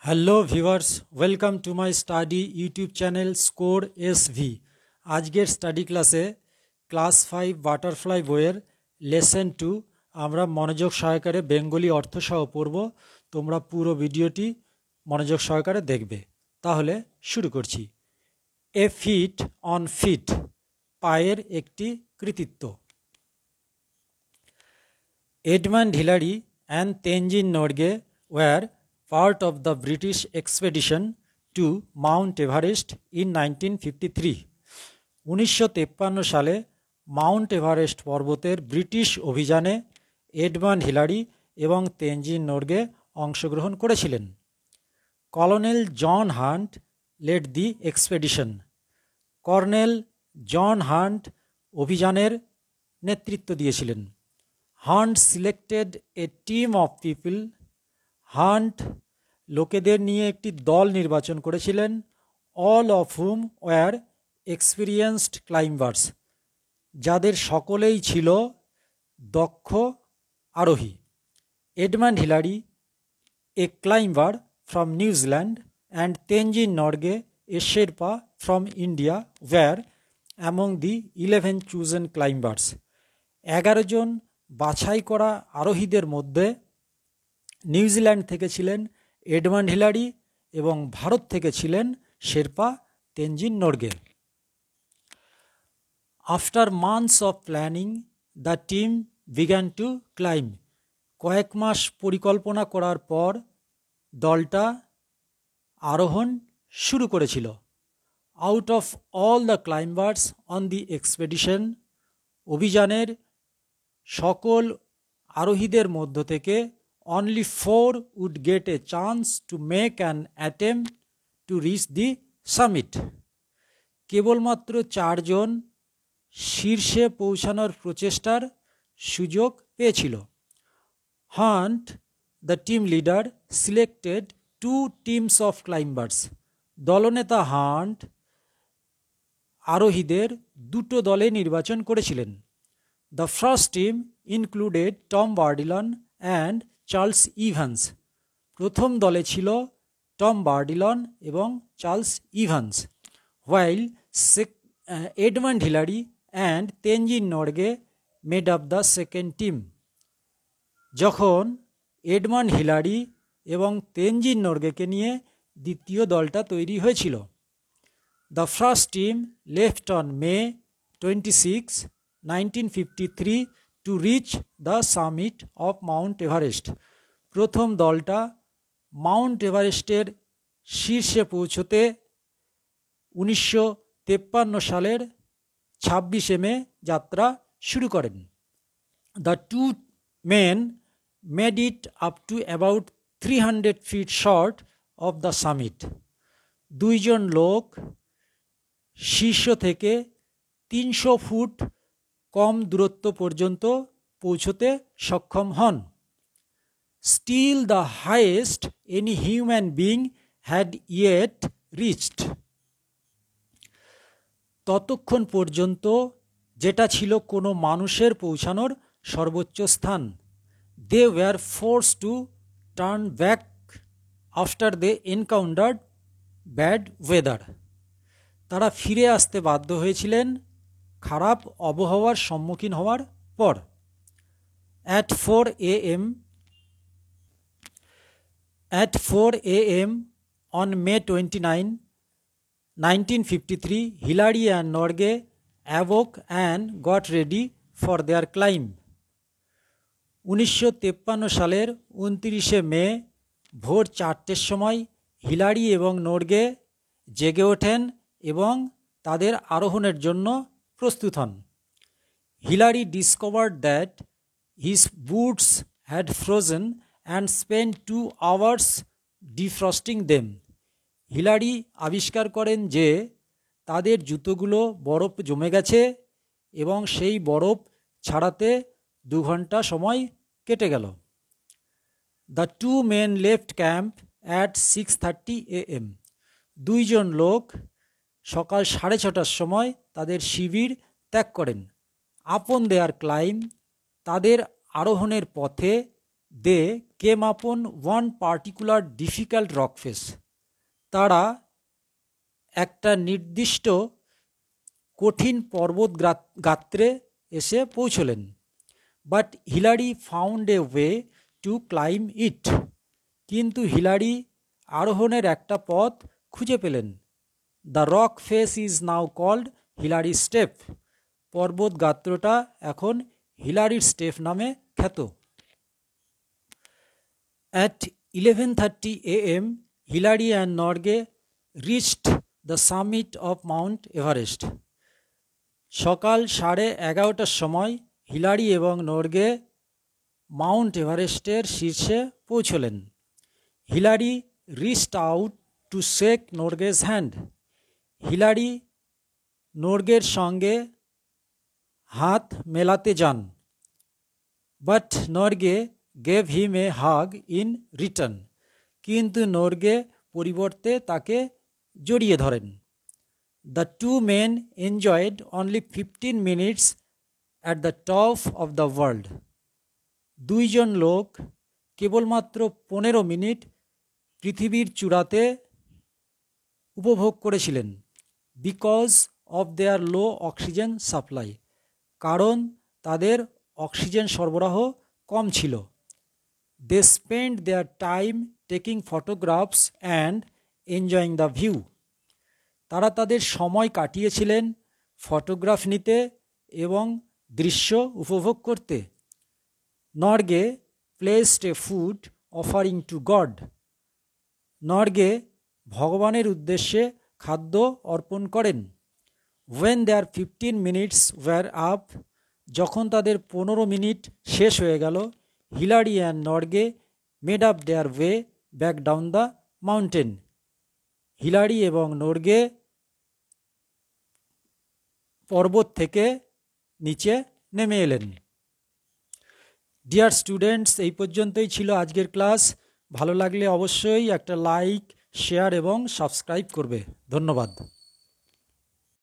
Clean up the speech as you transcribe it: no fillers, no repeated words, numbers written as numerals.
Hello viewers, welcome to my study YouTube channel score SV। আজকের study ক্লাসে class 5 butterfly বইয়ের lesson 2 আমরা মনোযোগ সহকারে বেঙ্গলি অর্থ সহ পড়ব। তোমরা পুরো ভিডিওটি মনোযোগ সহকারে দেখবে। তাহলে শুরু করছি। এ ফিট অন ফিট, পায়ের একটি কৃতিত্ব। Edmund Hillary and Tenzing Norgay were part of the British expedition to Mount Everest in 1953. 1953 সালে মাউন্ট এভারেস্ট পর্বতের ব্রিটিশ অভিযানে এডমান্ড হিলারি এবং তেনজিন নরগে অংশগ্রহণ করেছিলেন। Colonel John Hunt led the expedition. Colonel John Hunt অভিযানের নেতৃত্ব দিয়েছিলেন। Hunt selected a team of people. Hunt লোকেদের নিয়ে একটি দল নির্বাচন করেছিলেন। All of whom were experienced climbers, যাদের সকলেই ছিল দক্ষ আরোহী। Edmund Hillary, a climber from New Zealand, and Tenzing Norgay, a Sherpa from India, were among the 11 chosen climbers. 11 জন বাছাই করা আরোহীদের মধ্যে নিউজিল্যান্ড থেকে ছিলেন এডমান্ড হিলারি এবং ভারত থেকে ছিলেন Sherpa Tenzing Norgay. After months of planning the team began to climb. কয়েক মাস পরিকল্পনা করার পর দলটা আরোহণ শুরু করেছিল। Out of all the climbers on the expedition, অভিযানের সকল আরোহীদের মধ্য থেকে only 4 would get a chance to make an attempt to reach the summit. কেবলমাত্র 4 জন শীর্ষে পৌঁছানোর প্রচেষ্টার সুযোগ পেয়েছিল। Hunt, the team leader, selected 2 teams of climbers. দলনেতা হান্ট আরোহীদের 2টো দলে নির্বাচন করেছিলেন। The first team included Tom Bardillon and Charles Evans. প্রথম দলে ছিল টম বার্ডিলন এবং Charles Evans. While Edmund Hillary and Tenzing Norgay made up the second team. যখন এডমান্ড হিলারি এবং তেনজিন নরগেকে নিয়ে দ্বিতীয় দলটা তৈরি হয়েছিল। The first team left on May 26, 1953 to reach the summit of Mount Everest. প্রথম দলটা মাউন্ট এভারেস্টের শীর্ষে পৌঁছতে 1953 সালের 26 মে যাত্রা শুরু করেন। The two men made it up to about 300 feet short of the summit. 2 জন লোক শীর্ষ থেকে 300 ফুট কম দূরত্ব পর্যন্ত পৌঁছতে সক্ষম হন। Still the highest any human being had yet reached. ততক্ষণ পর্যন্ত যেটা ছিল কোনো মানুষের পৌঁছানোর সর্বোচ্চ স্থান। They were forced to turn back after they encountered bad weather. তারা ফিরে আসতে বাধ্য হয়েছিলেন খারাপ আবহাওয়ার সম্মুখীন হওয়ার পর। At 4 a.m. on May 29, 1953, Hillary and Norgay awoke and got ready for their climb. 1953 সালের 29 মে ভোর 4টের সময় হিলারি এবং নরগে জেগে ওঠেন এবং তাদের আরোহণের জন্য প্রস্তুত হন। Hillary discovered that his boots had frozen and spend 2 hours defrosting them. Hillary আবিষ্কার করেন যে তাদের জুতোগুলো বরফ জমে গেছে এবং সেই বরফ ছাড়াতে 2 ঘন্টা সময় কেটে গেল। The 2 men left camp at 6:30 a.m. 2 জন লোক সকাল 6:30টার সময় তাদের শিবির ত্যাগ করেন। আপন দেয়ার ক্লাইম, তাদের আরোহণের পথে they came upon one particular difficult rock face. তারা একটা নির্দিষ্ট কঠিন পর্বত গাত্রে এসে পৌঁছলেন। But Hillary found a way to climb it. কিন্তু হিলারি আরোহণের একটা পথ খুঁজে পেলেন। The rock face is now called Hillary step. পর্বত গাত্রটা এখন হিলারির স্টেপ নামে খ্যাত। At 11:30 a.m., Hillary and Norgay reached the summit of Mount Everest. সকাল 11:30টার সময় হিলারি এবং নরগে মাউন্ট এভারেস্টের শীর্ষে পৌঁছলেন। Hillary reached out to shake Norgay's hand. Hillary নরগের সঙ্গে হাত মেলাতে যান। But Norgay gave him a hug in return. কিন্তু নরগে পরিবর্তে তাকে জড়িয়ে ধরেন। The two men enjoyed only 15 minutes at the top of the world. দুইজন লোক কেবলমাত্র 15 মিনিট পৃথিবীর চূড়াতে উপভোগ করেছিলেন। Because of their low oxygen supply. কারণ তাদের অক্সিজেন সরবরাহ কম ছিল। They spend their time taking photographs and enjoying the view. তারা তাদের সময় কাটিয়েছিলেন ফটোগ্রাফ নিতে এবং দৃশ্য উপভোগ করতে। Norgay placed a food offering to god. Norgay ভগবানের উদ্দেশ্যে খাদ্য অর্পণ করেন। When their 15 minutes were up. যখন তাদের 15 মিনিট শেষ হয়ে গেল, Hillary and Norgay made up their way back down the mountain. Hillary এবং নরগে পর্বত থেকে নিচে নেমে এলেন। ডিয়ার স্টুডেন্টস, এই পর্যন্তই ছিল আজকের ক্লাস। ভালো লাগলে অবশ্যই একটা লাইক, শেয়ার এবং সাবস্ক্রাইব করবে। ধন্যবাদ।